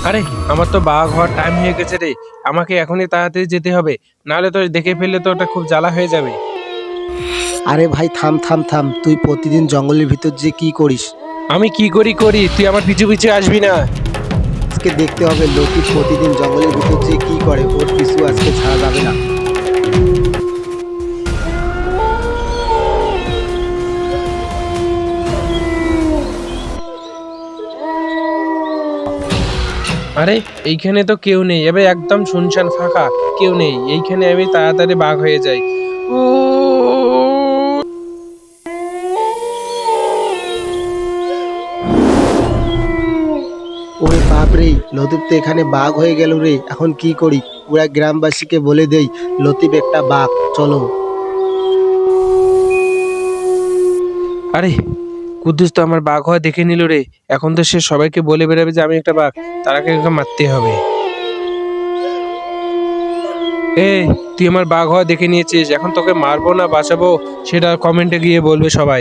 আরে আমার তো বাঘ হওয়ার টাইম হয়ে গেছে রে। আমাকে এখনই তাড়াতাড়ি যেতে হবে, নাহলে তো দেখে ফেললে তো ওটা খুব জ্বালা হয়ে যাবে। আরে ভাই থাম থাম থাম, তুই প্রতিদিন জঙ্গলের ভিতর যে কি করিস? আমি কি করি করি, তুই আমার পিছু পিছু আসবি না। আজকে দেখতে হবে লতিফ প্রতিদিন জঙ্গলের ভিতর যে কি করে, ওর পিছু আজকে ছাড়া যাবে না। আরে এইখানে তো কেউ নেই, এবার একদম শুনশান ফাঁকা, কেউ নেই এইখানে। আমি তাড়াতাড়ি বাঘ হয়ে যাই। ও ওরে বাপ রে, লতিফ তো এখানে বাঘ হয়ে গেল রে, এখন কি করি? পুরা গ্রামবাসীকে বলে দেই লতিফ একটা বাঘ, চলো। আরে কুদ্দুস তো আমার বাঘ হওয়া দেখে নিল রে। এখন তো সে সবাইকে বলে বেড়াবে যে আমি একটা বাঘ, তারাকে ওকে মারতে হবে। তুই আমার বাঘ হওয়া দেখে নিয়েছিস, এখন তোকে মারবো না বাঁচাবো সেটা কমেন্টে গিয়ে বলবে সবাই।